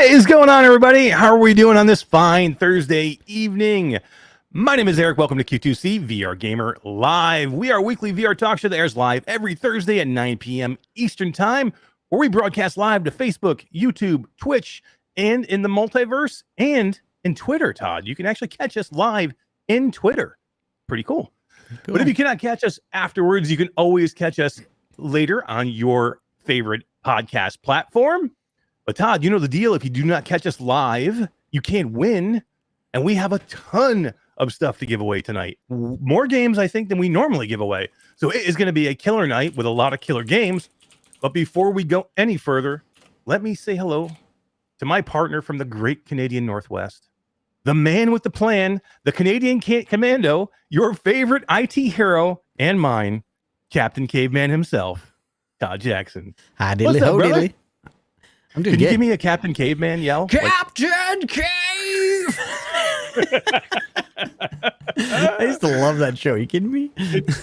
What is going on, everybody? How are we doing on this fine Thursday evening? My name is Eric. Welcome to Q2C VR Gamer Live. We are a weekly VR talk show that airs live every Thursday at 9 p.m. Eastern Time, where we broadcast live to Facebook, YouTube, Twitch, and in the multiverse, and in Twitter, Todd. You can actually catch us live in Twitter. Pretty cool. But if you cannot catch us afterwards, you can always catch us later on your favorite podcast platform. But Todd, you know the deal. If you do not catch us live, you can't win. And we have a ton of stuff to give away tonight. More games, I think, than we normally give away. So it is going to be a killer night with a lot of killer games. But before we go any further, let me say hello to my partner from the great Canadian Northwest, the man with the plan, the Canadian Commando, your favorite IT hero and mine, Captain Caveman himself, Todd Jackson. Hi, diddly ho, diddly. I'm doing Can good. you give me a Captain Caveman yell? Captain Cave! I used to love that show. Are you kidding me?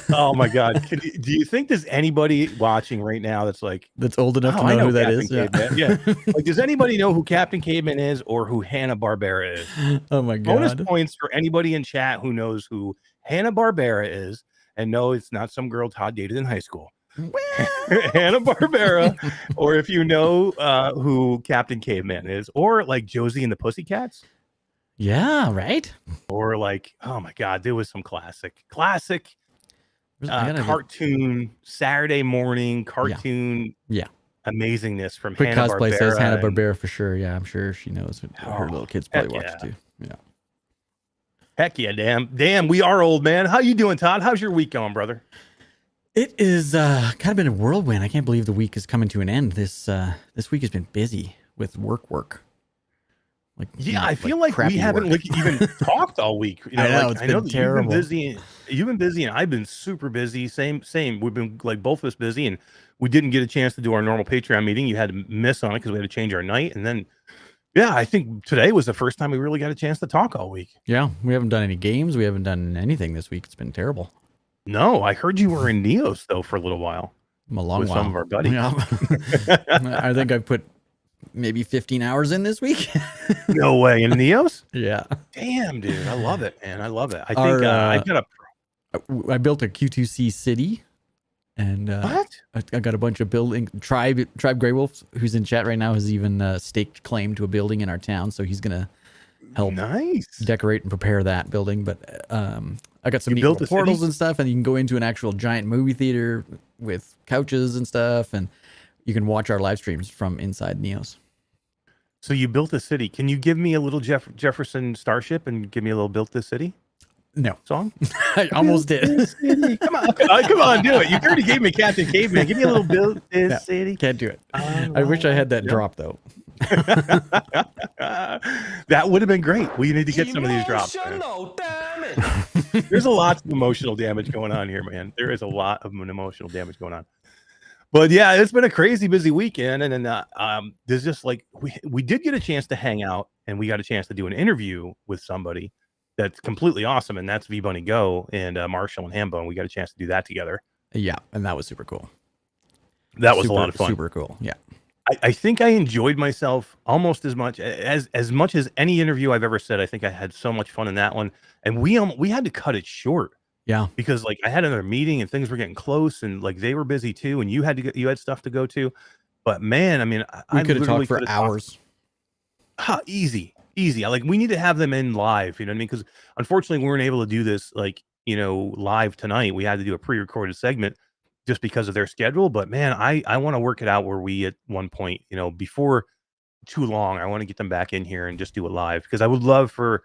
Oh my God. Do you think there's anybody watching right now that's like, that's old enough to know who that is? Yeah. Like, does anybody know who Captain Caveman is or who Hanna-Barbera is? Oh my God. Bonus points for anybody in chat who knows who Hanna-Barbera is and no, it's not some girl Todd dated in high school. Hanna-Barbera, or if you know who Captain Caveman is, or like Josie and the Pussycats. Yeah, right. Or like, oh my God, there was some classic cartoon Saturday morning cartoon. Yeah. Amazingness from Quick Hanna-Barbera. cosplay says Hanna-Barbera for sure. Yeah, I'm sure she knows what her little kids probably watch it too. Yeah. Heck yeah, damn, we are old, man. How you doing, Todd? How's your week going, brother? It is kind of been a whirlwind. I can't believe the week is coming to an end. This week has been busy with work. Like, yeah, I feel like we haven't even talked all week. You know, I know, like, it's I know been that terrible. You've been busy, and I've been super busy. Same. We've been like both of us busy, and we didn't get a chance to do our normal Patreon meeting. You had to miss on it because we had to change our night, and then yeah, I think today was the first time we really got a chance to talk all week. Yeah, we haven't done any games. We haven't done anything this week. It's been terrible. No, I heard you were in Neos though for a little while. A long with while. Some of our buddies. Yeah. I think I put maybe 15 hours in this week. No way, in Neos? Yeah. Damn, dude, I love it, man. I love it. I think I got I built a Q2C city, and what? I got a bunch of building. Tribe Grey Wolf, who's in chat right now, has even staked claim to a building in our town, so he's gonna help decorate and prepare that building. But I got some neat little portals and stuff, and you can go into an actual giant movie theater with couches and stuff, and you can watch our live streams from inside Neos. So you built a city. Can you give me a little Jefferson Starship and give me a little Built This City? No song? I almost did. Come on, do it. You already gave me Captain Caveman. Give me a little Built This City. Can't do it. I wish I had that drop though. That would have been great. We need to get some of these drops. There's a lot of emotional damage going on here, man. There is a lot of emotional damage going on. But yeah, it's been a crazy busy weekend, and then there's just like we did get a chance to hang out, and we got a chance to do an interview with somebody that's completely awesome, and that's VBunnyGO and Marshall and Hambone. We got a chance to do that together. Yeah, and that was super cool. That was a lot of fun. Super cool. Yeah. I think I enjoyed myself almost as much as any interview I've ever said. I think I had so much fun in that one, and we had to cut it short. Yeah, because like I had another meeting and things were getting close, and like they were busy too, and you had stuff to go to. But man, I mean, we could have talked for hours. Easy. Like we need to have them in live. You know what I mean? Because unfortunately, we weren't able to do this like live tonight. We had to do a pre-recorded segment just because of their schedule. But man, I want to work it out where we at one point, before too long, I want to get them back in here and just do it live, because I would love for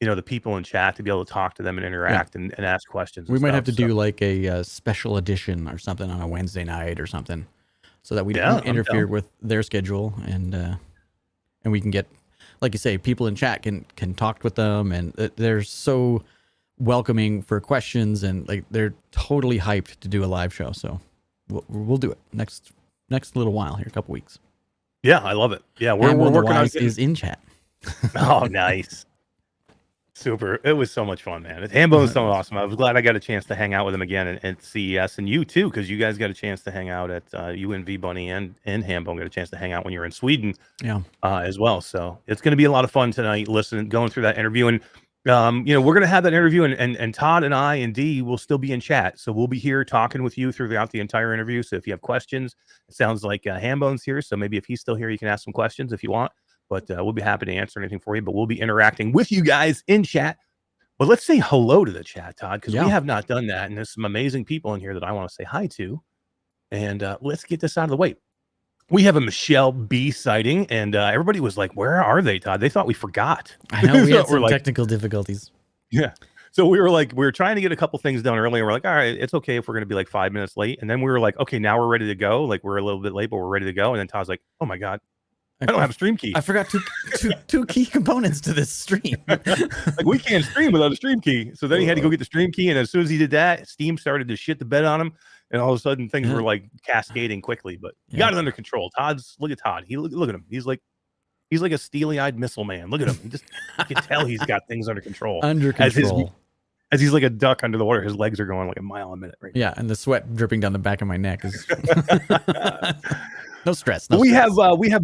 the people in chat to be able to talk to them and interact and ask questions. We might have to do like a special edition or something on a Wednesday night or something, so that we don't interfere with their schedule, and we can get, like you say, people in chat can talk with them, and they're so welcoming for questions, and like they're totally hyped to do a live show. So we'll do it next little while here, a couple weeks. Yeah, I love it. Yeah, we're working on is in chat. Oh, nice. Super. It was so much fun, man. Hambone is so awesome. I was glad I got a chance to hang out with him again at CES, and you too, because you guys got a chance to hang out at you and VBunny and Hambone got a chance to hang out when you were in Sweden, as well. So it's going to be a lot of fun tonight. Going through that interview, and we're going to have that interview, and Todd and I and Dee will still be in chat, so we'll be here talking with you throughout the entire interview. So if you have questions, it sounds like Hambone's here, so maybe if he's still here, you can ask some questions if you want. But we'll be happy to answer anything for you. But we'll be interacting with you guys in chat. But let's say hello to the chat, Todd, because we have not done that. And there's some amazing people in here that I want to say hi to. And let's get this out of the way. We have a Michelle B sighting. And everybody was like, where are they, Todd? They thought we forgot. I know we had some technical difficulties. Yeah. So we were trying to get a couple things done earlier. We're like, all right, it's okay if we're going to be like 5 minutes late. And then we were like, okay, now we're ready to go. Like we're a little bit late, but we're ready to go. And then Todd's like, oh my God. I don't have a stream key. I forgot two key components to this stream. Like we can't stream without a stream key. So then he had to go get the stream key, and as soon as he did that, Steam started to shit the bed on him, and all of a sudden things were like cascading quickly. But he got it under control. Look at Todd. Look at him. He's like a steely-eyed missile man. Look at him. You can tell he's got things under control. As he's like a duck under the water. His legs are going like a mile a minute right now. Yeah, and the sweat dripping down the back of my neck is. No stress. We have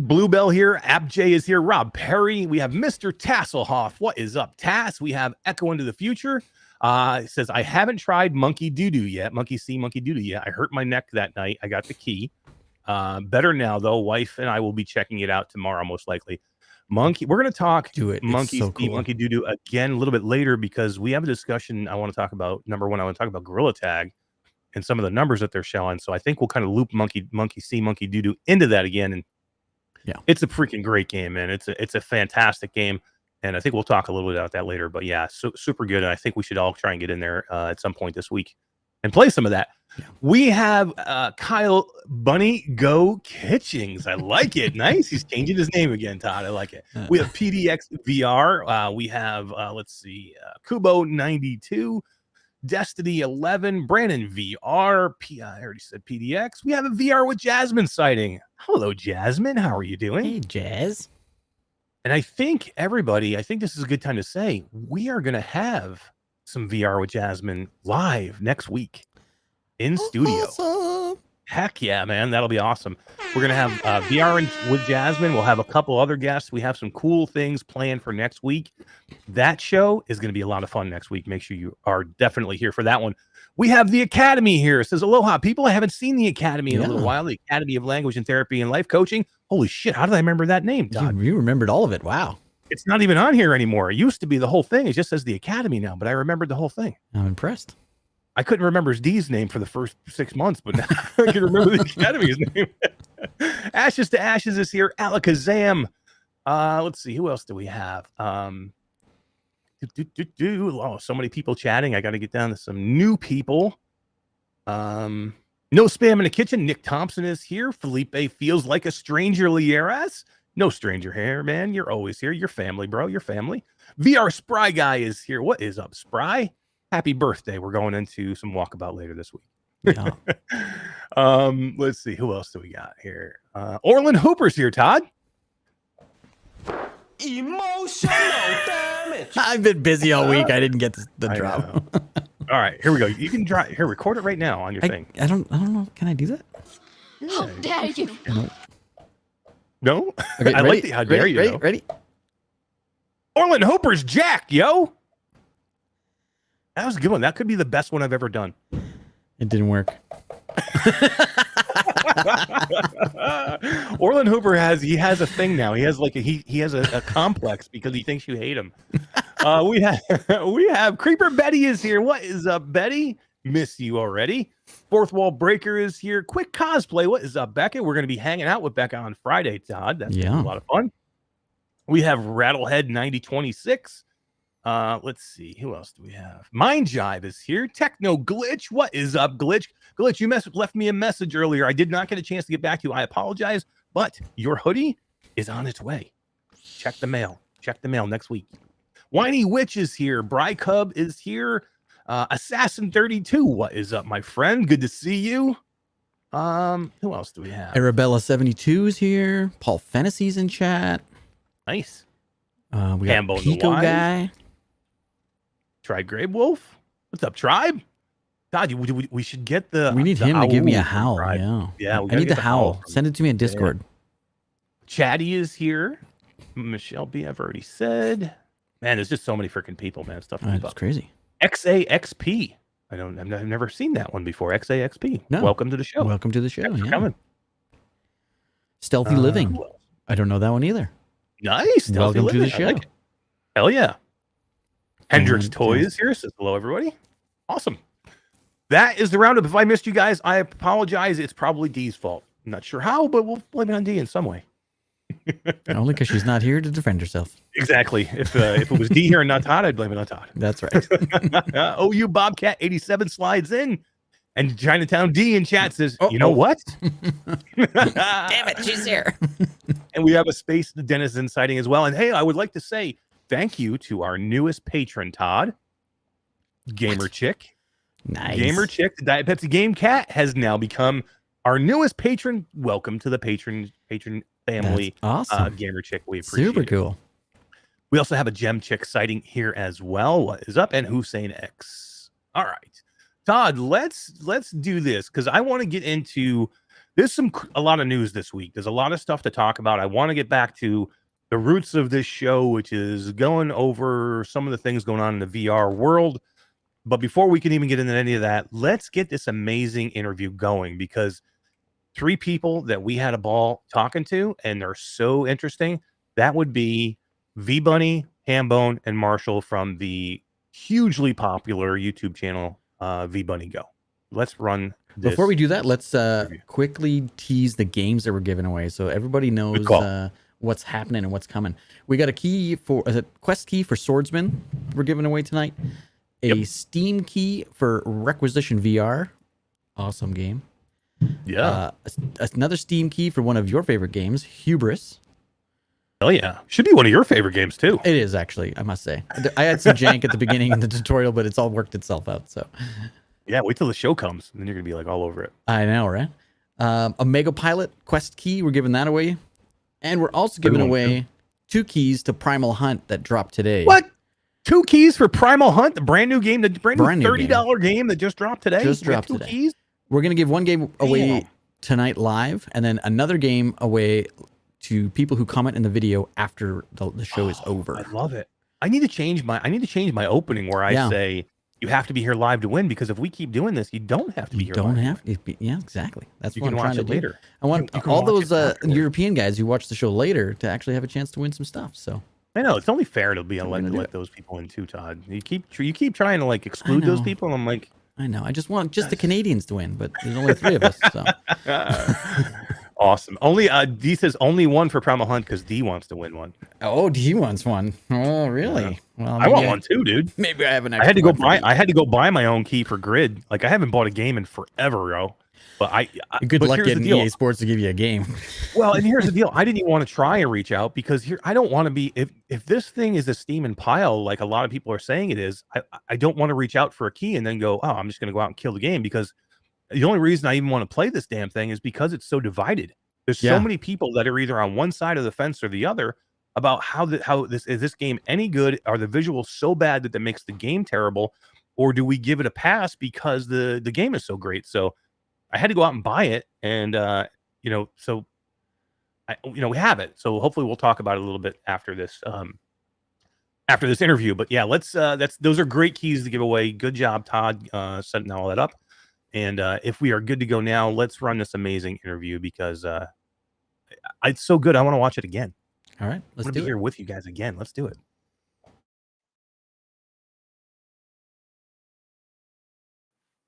Bluebell here. AppJ is here. Rob Perry. We have Mr. Tasselhoff. What is up, Tass? We have Echo into the Future. It says, I haven't tried Monkey Doo-Doo yet. Monkey Doo-Doo yet. I hurt my neck that night. I got the key. Better now, though. Wife and I will be checking it out tomorrow, most likely. We're going to talk Monkey so cool. Monkey Doo-Doo again a little bit later because we have a discussion I want to talk about. Number one, I want to talk about Gorilla Tag and some of the numbers that they're showing. So I think we'll kind of loop Monkey Doo-Doo into that again. And it's a freaking great game, man. It's a fantastic game. And I think we'll talk a little bit about that later. But yeah, super good. And I think we should all try and get in there at some point this week and play some of that. Yeah. We have Kyle Bunny Go Kitchings. I like it. Nice. He's changing his name again, Todd. I like it. We have PDX VR. We have, let's see, Kubo 92. Destiny 11, Brandon VR, I already said PDX. We have a VR with Jasmine sighting. Hello, Jasmine. How are you doing? Hey, Jazz. And I think this is a good time to say we are going to have some VR with Jasmine live next week in studio. Awesome. Heck yeah, man. That'll be awesome. We're going to have VR with Jasmine. We'll have a couple other guests. We have some cool things planned for next week. That show is going to be a lot of fun next week. Make sure you are definitely here for that one. We have the Academy here. It says, aloha, people. I haven't seen the Academy in a little while. The Academy of Language and Therapy and Life Coaching. Holy shit. How did I remember that name, Todd? You remembered all of it. Wow. It's not even on here anymore. It used to be the whole thing. It just says the Academy now, but I remembered the whole thing. I'm impressed. I couldn't remember Dee's name for the first 6 months, but now I can remember the Academy's name. Ashes to Ashes is here. Alakazam. Let's see. Who else do we have? Oh, so many people chatting. I got to get down to some new people. No Spam in the Kitchen. Nick Thompson is here. Felipe feels like a stranger. Lieras. No stranger here, man. You're always here. Your family, bro. Your family. VR Spry Guy is here. What is up, Spry? Happy birthday. We're going into some walkabout later this week. Yeah. Let's see. Who else do we got here? Orland Hooper's here, Todd. Emotional damage. I've been busy all week. I didn't get the drop. All right, here we go. You can record it right now on your thing. I don't know. Can I do that? How dare you? No? Okay, I like the how dare you. Ready? Orland Hooper's Jack, yo. That was a good one. That could be the best one I've ever done. It didn't work. Orland Hooper has a thing now. He has like he has a complex because he thinks you hate him. We have Creeper Betty is here. What is up, Betty? Miss you already. Fourth Wall Breaker is here. Quick Cosplay. What is up, Becca? We're going to be hanging out with Becca on Friday, Todd. That's a lot of fun. We have Rattlehead 9026. Let's see. Who else do we have? Mind Jive is here. Techno Glitch. What is up, Glitch? Glitch, you left me a message earlier. I did not get a chance to get back to you. I apologize, but your hoodie is on its way. Check the mail. Check the mail next week. Whiny Witch is here. Bry Cub is here. Assassin 32. What is up, my friend? Good to see you. Who else do we have? Arabella 72 is here. Paul Fennessy's in chat. Nice. We got Hambone Pico Guy. Tribe Grave Wolf. What's up, Tribe? Todd, we should get the. We need him to give me a howl. Tribe. Yeah. We I need the howl. from Send it to me in Discord. Chatty is here. Michelle B, I've already said. Man, there's just so many freaking people, man. Stuff. It's crazy. XAXP. I've never seen that one before. XAXP. No. Welcome to the show. Welcome to the show. Thanks for coming. Stealthy Living. I don't know that one either. Nice. Welcome to the show. Like hell yeah. Hendrix And, Toys is here. Says hello, everybody. Awesome. That is the roundup. If I missed you guys, I apologize. It's probably Dee's fault. I'm not sure how, but we'll blame it on Dee in some way. Only because she's not here to defend herself. Exactly. If it was Dee here and not Todd, I'd blame it on Todd. That's right. OU Bobcat 87 slides in, and Chinatown D in chat says, Oh, "You know what? Damn it, she's here." And we have a Space Denizen sighting as well. And hey, I would like to say thank you to our newest patron, Todd, Gamer Chick. Nice. Gamer Chick, the Diet Pepsi Game Cat, has now become our newest patron. Welcome to the patron family. That's awesome. Gamer Chick, we appreciate Super it. cool. We also have a Gem Chick sighting here as well. What is up? And Hussein X. All right, Todd, let's do this because I want to get into there's a lot of news this week. There's a lot of stuff to talk about. I want to get back to the roots of this show, which is going over some of the things going on in the VR world. But before we can even get into any of that, let's get this amazing interview going because 3 people that we had a ball talking to, and they're so interesting. That would be VBunny, Hambone, and Marshall from the hugely popular YouTube channel VBunnyGO. Let's run this. Before we do that, let's quickly tease the games that we're giving away so everybody knows what's happening and what's coming. We got a quest key for Swordsman we're giving away tonight. A Steam key for Requisition VR. Awesome game. Yeah. Another Steam key for one of your favorite games, Hubris. Hell yeah. Should be one of your favorite games too. It is actually, I must say. I had some jank at the beginning in the tutorial, but it's all worked itself out. So yeah, wait till the show comes and then you're gonna be like all over it. I know, right? A Mega Pilot quest key, we're giving that away. And we're also giving away 2 keys to Primal Hunt that dropped today. What? 2 keys for Primal Hunt, the brand new game, the brand new $30 game that just dropped today. Just dropped today. Keys? We're gonna give one game away tonight live, and then another game away to people who comment in the video after the show is over. I love it. I need to change my opening where I say you have to be here live to win, because if we keep doing this, you don't have to be here. You don't have to be. Yeah, exactly. That's you what can I'm watch trying it to later. Do. I want all those European guys who watch the show later to actually have a chance to win some stuff. So I know it's only fair to be let those people in too, Todd. You keep trying to like exclude those people, and I'm like, I know. I just want the Canadians to win, but there's only 3 of us. So awesome. Only D says only one for Primal Hunt because D wants to win one. Oh, D wants one. Oh, really? Well, I want one too, dude. Maybe I have an. I had to go buy my own key for Grid. Like I haven't bought a game in forever, bro. But good luck getting EA Sports to give you a game. Well, and here's the deal. I didn't even want to try and reach out because I don't want to be if this thing is a steam and pile like a lot of people are saying it is. I don't want to reach out for a key and then go, oh, I'm just going to go out and kill the game, because the only reason I even want to play this damn thing is because it's so divided. There's so many people that are either on one side of the fence or the other about how this game any good? Are the visuals so bad that makes the game terrible, or do we give it a pass because the game is so great? So I had to go out and buy it, and so we have it. So hopefully we'll talk about it a little bit after this interview. But yeah, those are great keys to give away. Good job, Todd, setting all that up. And if we are good to go now, let's run this amazing interview because it's so good. I want to watch it again. All right, let's be here with you guys again. Let's do it.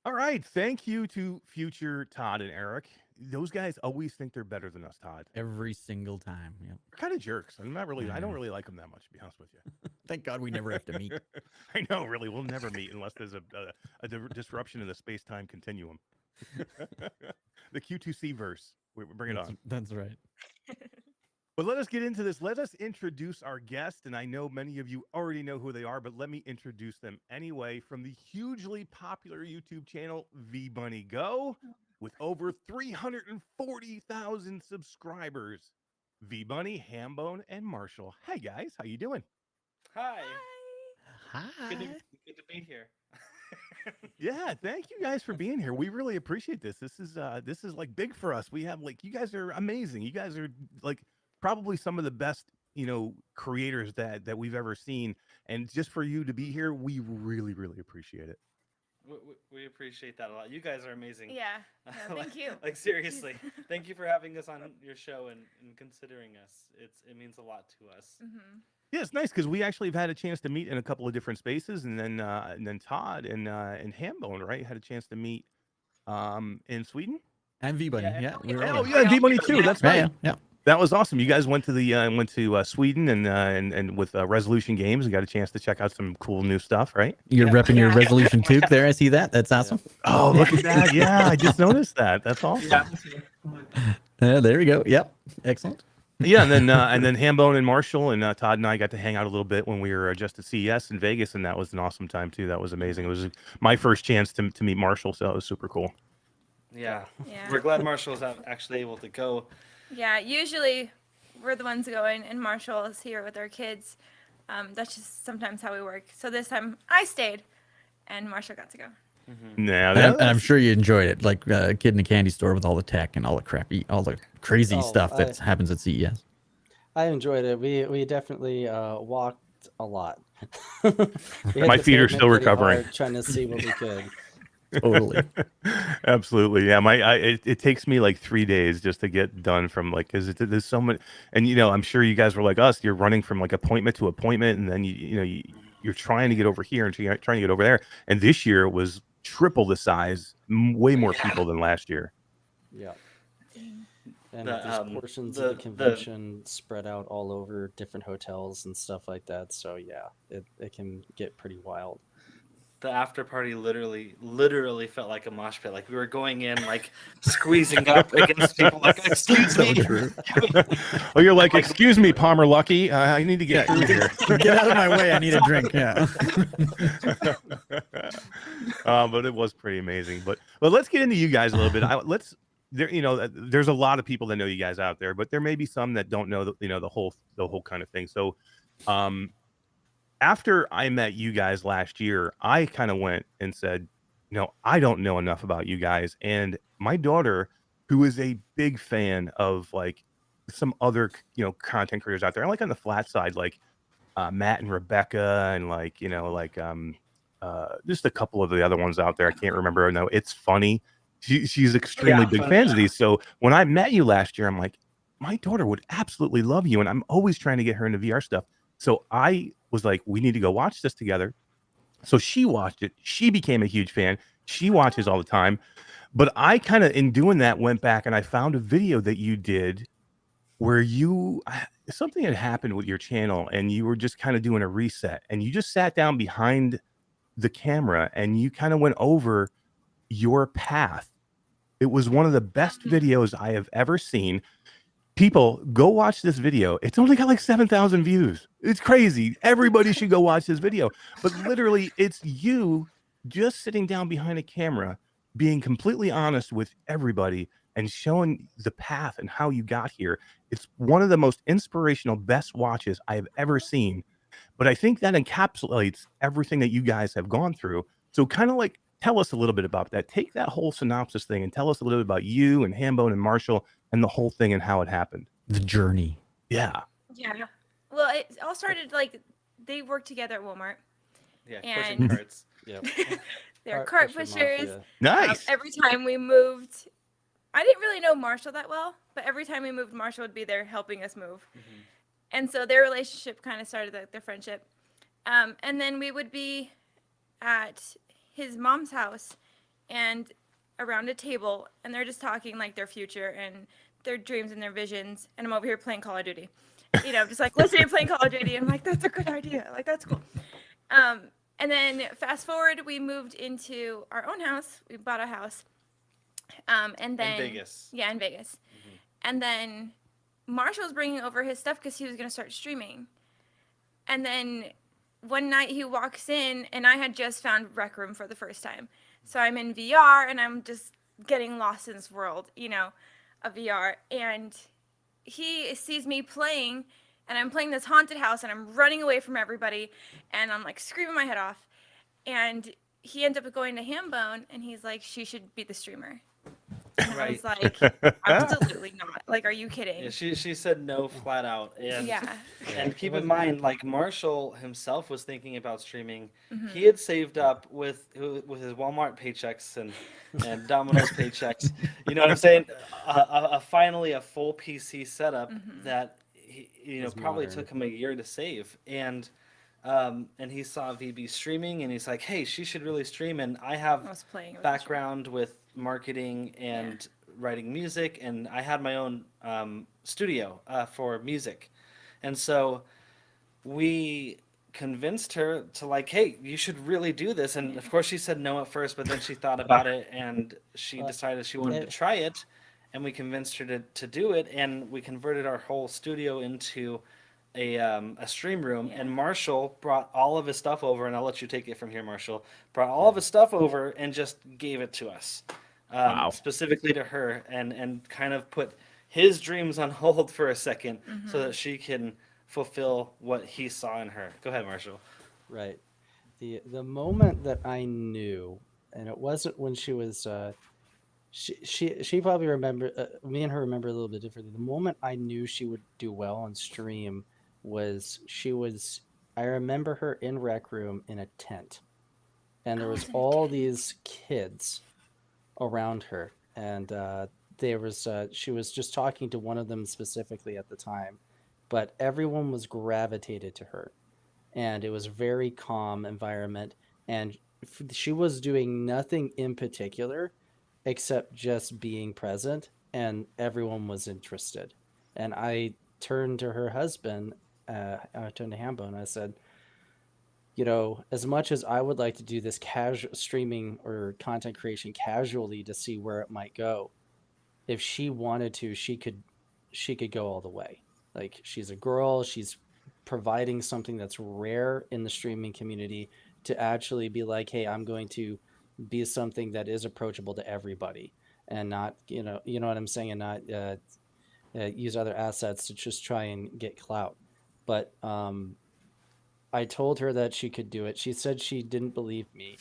All right. Thank you to future Todd and Eric. Those guys always think they're better than us, Todd. Every single time. Yep. They're kind of jerks. I don't really like them that much, to be honest with you. Thank God we never have to meet. I know, really. We'll never meet unless there's a disruption in the space-time continuum. The Q2C verse. Bring it on. That's right. But let us get into this. Let us introduce our guest. And I know many of you already know who they are, but let me introduce them anyway. From the hugely popular YouTube channel VBunnyGO, with over 340,000 subscribers, VBunny, Hambone, and Marshall. Hey guys, how you doing? Hi. Hi. Good to be here. Yeah, thank you guys for being here. We really appreciate this. This is like big for us. We have like you guys are amazing. You guys are like probably some of the best, creators that we've ever seen. And just for you to be here, we really, really appreciate it. We appreciate that a lot. You guys are amazing. Yeah. Thank you. Like seriously, thank you for having us on your show and considering us. It means a lot to us. Mm-hmm. Yeah, it's nice because we actually have had a chance to meet in a couple of different spaces, and then Todd and Hambone, right, had a chance to meet in Sweden. And VBunny, yeah. Oh yeah, VBunny too. That's right. Yeah. That was awesome. You guys went to Sweden and with Resolution Games and got a chance to check out some cool new stuff, right? You're repping your Resolution toque there. I see that. That's awesome. Oh, look at that. Yeah, I just noticed that. That's awesome. There we go. Yep. Excellent. Yeah, and then Hambone and Marshall and Todd and I got to hang out a little bit when we were just at CES in Vegas, and that was an awesome time too. That was amazing. It was my first chance to meet Marshall, so it was super cool. Yeah. Yeah. We're glad Marshall's actually able to go. Yeah, usually we're the ones going, and Marshall is here with our kids. That's just sometimes how we work. So this time I stayed, and Marshall got to go. Mm-hmm. Yeah, and I'm sure you enjoyed it, like a kid in a candy store with all the tech and all the crazy stuff that happens at CES. I enjoyed it. We definitely walked a lot. My feet are still recovering. Trying to see what we could. Totally. Absolutely. Yeah. It takes me like 3 days just to get done from because there's so much, and I'm sure you guys were like us. You're running from like appointment to appointment, and then you're trying to get over here and trying to get over there. And this year was triple the size, way more people than last year. Yeah. And there's portions of the convention spread out all over different hotels and stuff like that. So yeah, it can get pretty wild. The after party literally felt like a mosh pit. Like we were going in, like squeezing up against people. Like, excuse me. Oh, you're like, excuse me, Palmer Lucky. I need to get through here. Get out of my way. I need a drink. Yeah. But it was pretty amazing. But let's get into you guys a little bit. There's a lot of people that know you guys out there, but there may be some that don't know the whole kind of thing. So, after I met you guys last year, I kind of went and said, I don't know enough about you guys. And my daughter, who is a big fan of like some other, content creators out there, I like on the flat side, like Matt and Rebecca and just a couple of the other ones out there. I can't remember. No, It's Funny. She's extremely big fans of these. So when I met you last year, I'm like, my daughter would absolutely love you. And I'm always trying to get her into VR stuff. So I was like, we need to go watch this together. So she watched it. She became a huge fan. She watches all the time. But I kind of, in doing that, went back and I found a video that you did where something had happened with your channel and you were just kind of doing a reset. And you just sat down behind the camera and you kind of went over your path. It was one of the best videos I have ever seen. People, go watch this video. It's only got like 7,000 views. It's crazy. Everybody should go watch this video. But literally, it's you just sitting down behind a camera, being completely honest with everybody and showing the path and how you got here. It's one of the most inspirational, best watches I have ever seen. But I think that encapsulates everything that you guys have gone through. So kind of like, tell us a little bit about that. Take that whole synopsis thing and tell us a little bit about you and Hambone and Marshall and the whole thing and how it happened. The journey. Yeah. Yeah. Well, it all started like they worked together at Walmart. Yeah, and pushing carts. Yep. They're cart pushers. Nice. Every time we moved, I didn't really know Marshall that well, but every time we moved, Marshall would be there helping us move. Mm-hmm. And so their relationship kind of started, like their friendship. And then we would be at his mom's house and around a table, and they're just talking like their future and their dreams and their visions. And I'm over here playing Call of Duty, just like listening to playing Call of Duty. I'm like, that's a good idea. Like, that's cool. And then fast forward, we moved into our own house. We bought a house. And then in Vegas. Yeah, in Vegas. Mm-hmm. And then Marshall was bringing over his stuff because he was going to start streaming. And then one night he walks in, and I had just found Rec Room for the first time. So I'm in VR, and I'm just getting lost in this world, of VR. And he sees me playing, and I'm playing this haunted house, and I'm running away from everybody, and I'm like screaming my head off. And he ends up going to Hambone, and he's like, she should be the streamer. And I was like, absolutely not. Like, are you kidding? Yeah, she said no flat out. And Yeah. and keep in mind, like Marshall himself was thinking about streaming. He had saved up with his Walmart paychecks and Domino's paychecks. You know what I'm saying? Finally a full PC setup that he probably took him a year to save. And he saw VB streaming, and he's like, hey, she should really stream. And I have background with marketing and writing music, and I had my own studio for music. And so we convinced her to like, hey, you should really do this. And of course she said no at first, but then she thought about it, and she decided she wanted to try it. And we convinced her to do it, and we converted our whole studio into a stream room. And Marshall brought all of his stuff over, and I'll let you take it from here, Marshall. Brought all of his stuff over and just gave it to us, specifically to her, and kind of put his dreams on hold for a second so that she can fulfill what he saw in her. Go ahead, Marshall. Right. The moment that I knew, and it wasn't when she was she probably remember me and her remember a little bit differently. The moment I knew she would do well on stream was I remember her in Rec Room in a tent, and there was all these kids around her, and she was just talking to one of them specifically at the time, but everyone was gravitated to her, and it was a very calm environment, and she was doing nothing in particular except just being present, and everyone was interested. And I turned to her husband, I turned to Hambone, and I said, as much as I would like to do this casual streaming or content creation casually to see where it might go, if she wanted to, she could go all the way. Like, she's a girl, she's providing something that's rare in the streaming community, to actually be like, hey, I'm going to be something that is approachable to everybody, and not, you know what I'm saying, and not use other assets to just try and get clout. But I told her that she could do it. She said she didn't believe me.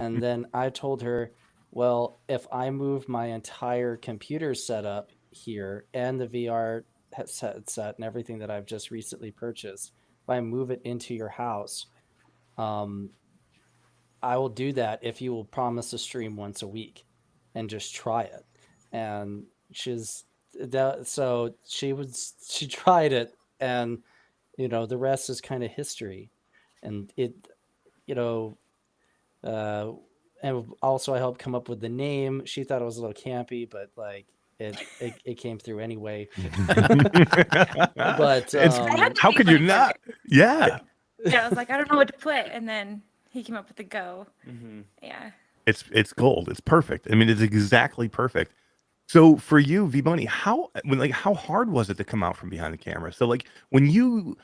And then I told her, well, if I move my entire computer setup here and the VR headset and everything that I've just recently purchased, if I move it into your house, I will do that if you will promise to stream once a week and just try it. And she tried it, and the rest is kind of history. And it, and also I helped come up with the name. She thought it was a little campy, but like it came through anyway. But how could you not? Yeah. Yeah, I was like, I don't know what to put, and then he came up with the Go. Yeah. It's gold. It's perfect. I mean, it's exactly perfect. So for you, VBunny, how hard was it to come out from behind the camera? So like when you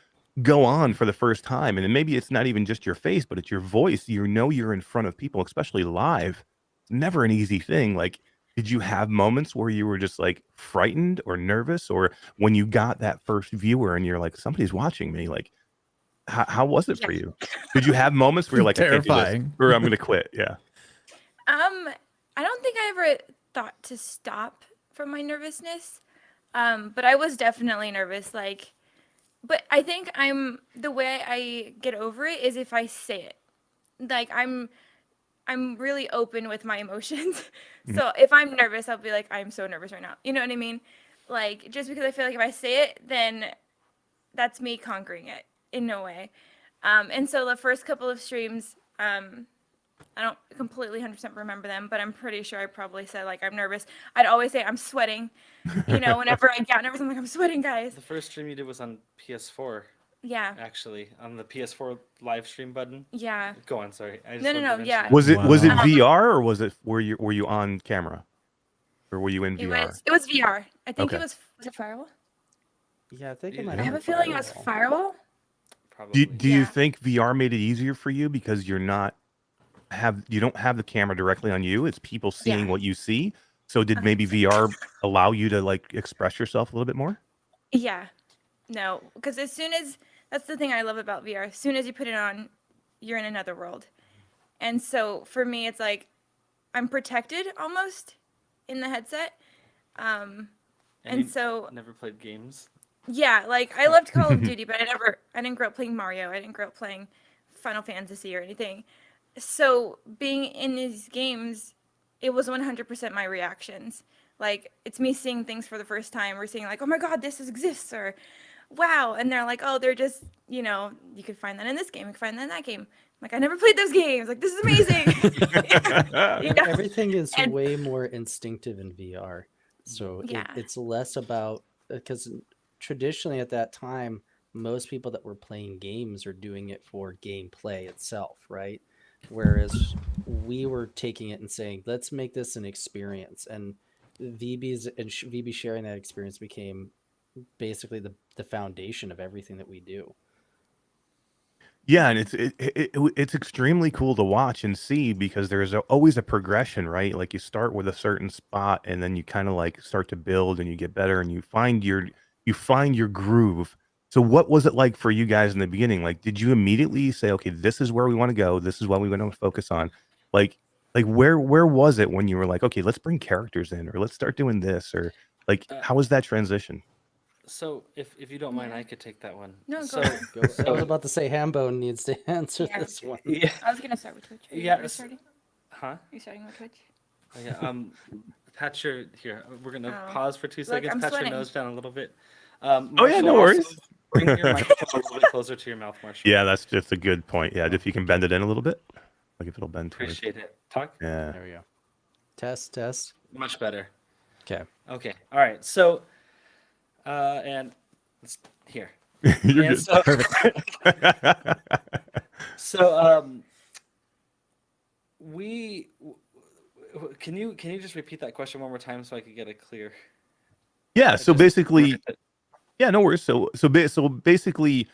go on for the first time, and then maybe it's not even just your face, but it's your voice, you're in front of people, especially live. It's never an easy thing. Like, did you have moments where you were just like frightened or nervous, or when you got that first viewer and you're like, somebody's watching me? Like, how was it for you? Did you have moments where you're like, terrifying, or I'm going to quit? Yeah. I don't think I ever thought to stop from my nervousness. But I was definitely nervous. Like, but I think the way I get over it is if I say it. Like, I'm really open with my emotions. So if I'm nervous, I'll be like, I'm so nervous right now. You know what I mean? Like, just because I feel like if I say it, then that's me conquering it in no way. And so the first couple of streams, I don't completely 100% remember them, but I'm pretty sure I probably said, like, I'm nervous. I'd always say I'm sweating. Whenever I got nervous, I'm like, I'm sweating, guys. The first stream you did was on PS4. Yeah. Actually, on the PS4 live stream button. Yeah. Go on, sorry. No, yeah. Was it VR, or was it were you on camera, or were you in VR? It was VR. I think it was it Firewall? Yeah, I think I have a feeling it was Firewall. Probably. Do you think VR made it easier for you because you don't have the camera directly on you? It's people seeing what you see. So did maybe VR allow you to like express yourself a little bit more? Yeah. No, because that's the thing I love about VR. As soon as you put it on, you're in another world. And so for me, it's like I'm protected almost in the headset. And so never played games. yeah, like I loved Call of Duty, but I didn't grow up playing Mario. I didn't grow up playing Final Fantasy or anything. So being in these games, it was 100% my reactions. Like it's me seeing things for the first time, or seeing like, oh my god, this exists, or wow, and they're like, oh, they're just, you know, you could find that in this game, you could find that in that game. Like I never played those games. Like this is amazing. You know? Everything is And way more instinctive in VR. So yeah, it's less about, because traditionally at that time, most people that were playing games are doing it for gameplay itself, right? Whereas we were taking it and saying, let's make this an experience. And VB sharing that experience became basically the foundation of everything that we do. Yeah, and it's extremely cool to watch and see because there's always a progression, right? Like you start with a certain spot and then you kind of like start to build and you get better and you find your groove. So what was it like for you guys in the beginning? Like did you immediately say, okay, this is where we want to go, this is what we want to focus on? Like where was it when you were like, okay, let's bring characters in or let's start doing this, or like how was that transition? So if you don't mind, I could take that one. No, go So, ahead. I was about to say Hambone needs to answer Yeah. this one. yeah, I was gonna start with Twitch. Are you Yeah, already starting? huh? Are you starting with Twitch? Oh, yeah. Pat your here. We're gonna Oh. pause for 2 Look, seconds. I'm Pat your sweating. nose down a little bit. Oh yeah, Marshall, no also worries. bring your microphone a little bit closer to your mouth, Marshall. Yeah, that's just a good point. Yeah, if you can bend it in a little bit, like if it'll bend towards. Appreciate it. Talk. Yeah. There we go. Test. Much better. Okay. Okay. All right. So, and it's here. You're And good. so, can you just repeat that question one more time so I could get a clear? Yeah. So just- basically, yeah, no worries. So basically,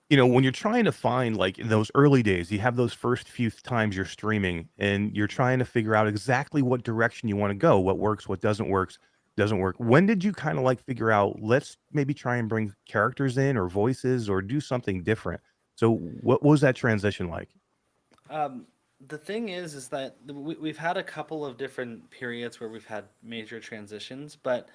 you know, when you're trying to find like in those early days, you have those first few times you're streaming and you're trying to figure out exactly what direction you want to go, what works, what doesn't work. When did you kind of like figure out, let's maybe try and bring characters in or voices or do something different? So what was that transition like? The thing is that we've had a couple of different periods where we've had major transitions, but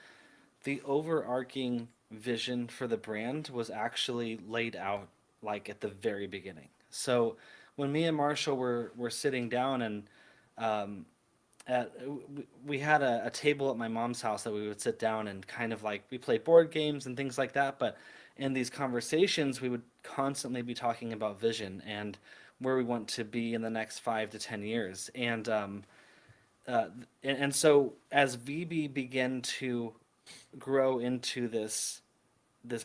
the overarching vision for the brand was actually laid out like at the very beginning. So when me and Marshall were sitting down and we had a table at my mom's house that we would sit down and kind of like we played board games and things like that, but in these conversations we would constantly be talking about vision and where we want to be in the next 5 to 10 years. And so as VB began to grow into this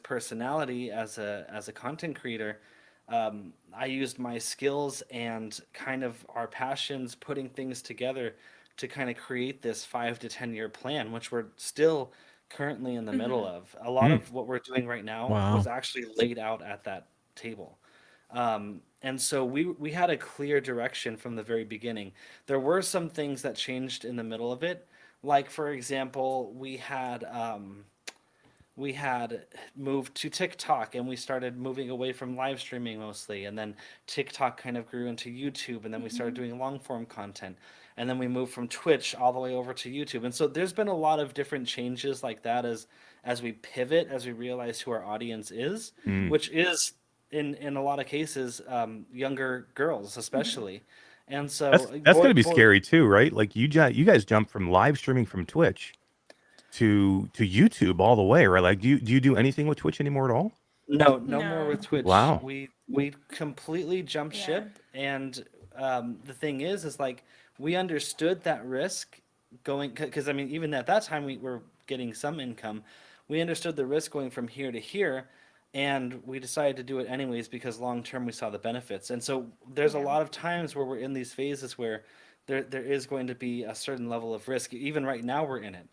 personality as a content creator, I used my skills and kind of our passions putting things together to kind of create this 5 to 10 year plan, which we're still currently in the middle of. A lot of what we're doing right now was actually laid out at that table. And so we had a clear direction from the very beginning. There were some things that changed in the middle of it. Like, for example, we had moved to TikTok and we started moving away from live streaming mostly. And then TikTok kind of grew into YouTube, and then we started doing long form content. And then we moved from Twitch all the way over to YouTube. And so there's been a lot of different changes like that as we pivot, as we realize who our audience is, which is in a lot of cases younger girls especially. And so that's going to be scary too, right? Like you guys jumped from live streaming from Twitch to YouTube all the way, right? Like do you do anything with Twitch anymore at all? No more with Twitch. Wow. We completely jumped ship. And the thing is like we understood that risk going, because I mean even at that time we were getting some income. We understood the risk going from here to here, and we decided to do it anyways because long term we saw the benefits. And so there's a lot of times where we're in these phases where there is going to be a certain level of risk. Even right now we're in it.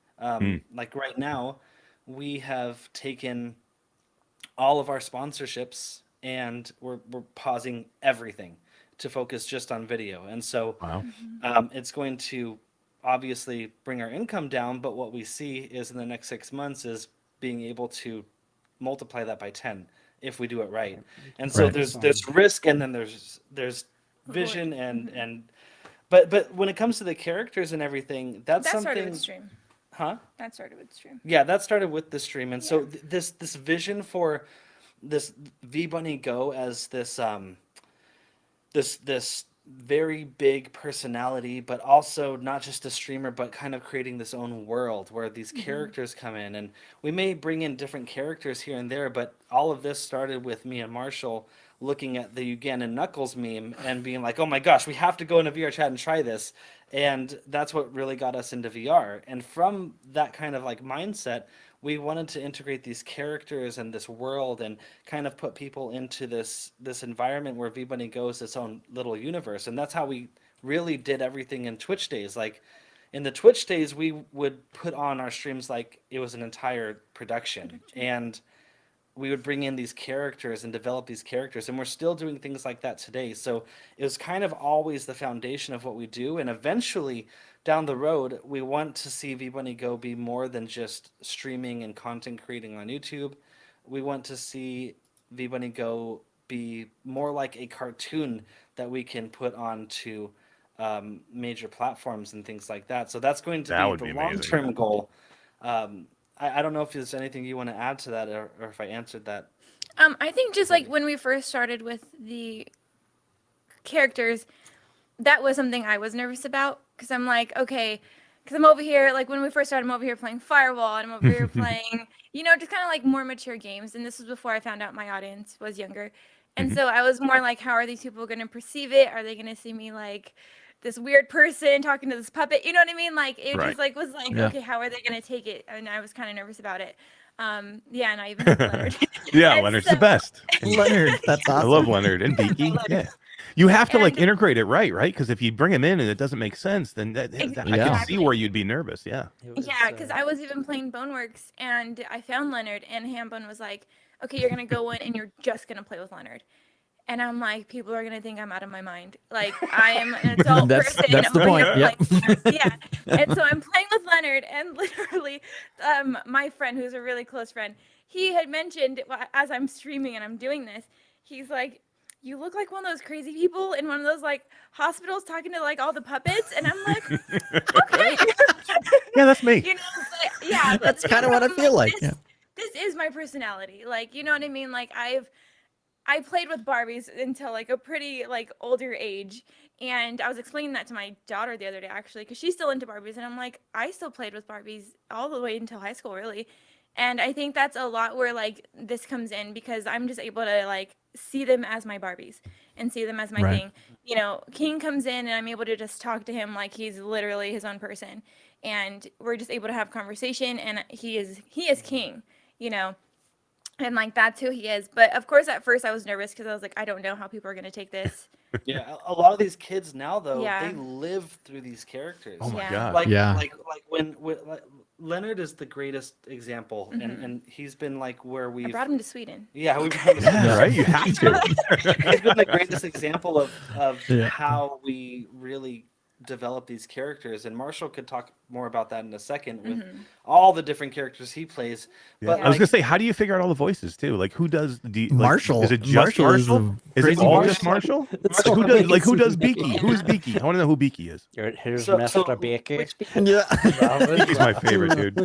Like right now we have taken all of our sponsorships and we're pausing everything to focus just on video. And so it's going to obviously bring our income down, but what we see is in the next 6 months is being able to multiply that by 10 if we do it right. And so there's risk, and then there's vision and but when it comes to the characters and everything, that's That something. started with stream. Huh? That started with stream. Yeah, that started with the stream, and so this vision for this VBunnyGO as this very big personality, but also not just a streamer, but kind of creating this own world where these characters come in, and we may bring in different characters here and there, but all of this started with me and Marshall looking at the Ugandan Knuckles meme and being like, oh my gosh, we have to go into VR chat and try this. And that's what really got us into VR. And from that kind of like mindset, we wanted to integrate these characters and this world and kind of put people into this environment where VBunnyGO is its own little universe. And that's how we really did everything in Twitch days. Like in the Twitch days, we would put on our streams like it was an entire production. And we would bring in these characters and develop these characters, and we're still doing things like that today. So it was kind of always the foundation of what we do, and eventually down the road we want to see VBunnyGO be more than just streaming and content creating on YouTube. We want to see VBunnyGO be more like a cartoon that we can put onto major platforms and things like that. So that's going to be the long-term goal. I don't know if there's anything you want to add to that, or if I answered that. I think just like when we first started with the characters, that was something I was nervous about, because I'm like, okay, because I'm over here, like when we first started, I'm over here playing Firewall, and I'm over here playing, just kind of like more mature games. And this was before I found out my audience was younger. And so I was more like, how are these people going to perceive it? Are they going to see me like this weird person talking to this puppet? You know what I mean? Like it just like was like, okay, how are they going to take it? And I was kind of nervous about it. And I even had Leonard. Yeah, Leonard's the best. Leonard, that's awesome. I love Leonard and Beaky. Yeah. You have to like integrate it right? Because if you bring him in and it doesn't make sense, then I can see where you'd be nervous. Yeah. Yeah, because I was even playing Boneworks, and I found Leonard, and Hambone was like, okay, you're going to go in and you're just going to play with Leonard. And I'm like, people are going to think I'm out of my mind. Like, I am an adult person. That's the point. Yeah. And so I'm playing with Leonard, and literally my friend, who's a really close friend, he had mentioned, as I'm streaming and I'm doing this, he's like, you look like one of those crazy people in one of those like hospitals talking to like all the puppets. And I'm like, okay. Yeah, that's me. Yeah. That's kind of what I feel like. This is my personality. Like, you know what I mean? Like I played with Barbies until like a pretty like older age. And I was explaining that to my daughter the other day, actually, because she's still into Barbies. And I'm like, I still played with Barbies all the way until high school, really. And I think that's a lot where like this comes in, because I'm just able to like see them as my Barbies and see them as my thing. King comes in and I'm able to just talk to him like he's literally his own person. And we're just able to have conversation, and he is King, and like that's who he is. But of course at first I was nervous, because I was like, I don't know how people are going to take this. Yeah, a lot of these kids now though, they live through these characters. Oh my god. Like when Leonard is the greatest example, and he's been like where we brought him to Sweden. Yeah, we brought him to Sweden. Right, you have to. He's been the greatest example of how we really develop these characters, and Marshall could talk more about that in a second with all the different characters he plays. But I was gonna say, how do you figure out all the voices too? Like, who does Marshall? Is it just Marshall? Is it all just Marshall? Who does Beaky? Who's Beaky? I want to know who Beaky is. Here's Mr. Beaky. Beaky's my favorite, dude.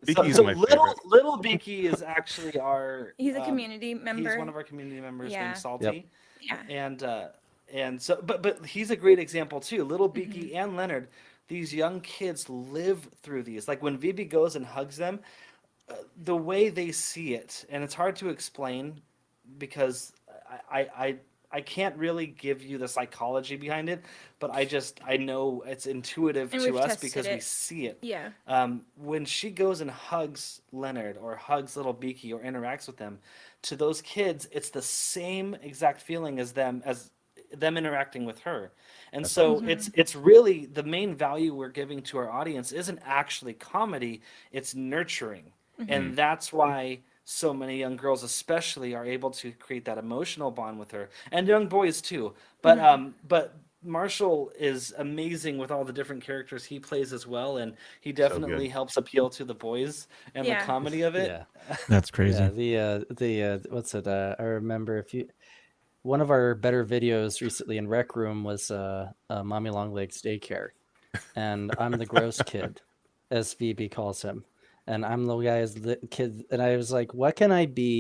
Beaky's my favorite. Little Beaky is actually he's a community member. He's one of our community members named Salty. Yeah. And so, but he's a great example too. Little Beaky and Leonard, these young kids live through these. Like when VB goes and hugs them, the way they see it, and it's hard to explain because I can't really give you the psychology behind it, but I know it's intuitive to us because we see it. Yeah. When she goes and hugs Leonard or hugs Little Beaky or interacts with them, to those kids, it's the same exact feeling as them interacting with her. And so it's really the main value we're giving to our audience isn't actually comedy, it's nurturing. And that's why so many young girls especially are able to create that emotional bond with her, and young boys too. But Marshall is amazing with all the different characters he plays as well, and he definitely helps appeal to the boys and the comedy of it. That's crazy. The what's it? I remember one of our better videos recently in Rec Room was Mommy Longlegs Daycare, and I'm the gross kid, as VB calls him, and I'm the guy as the kid, and I was like, what can I be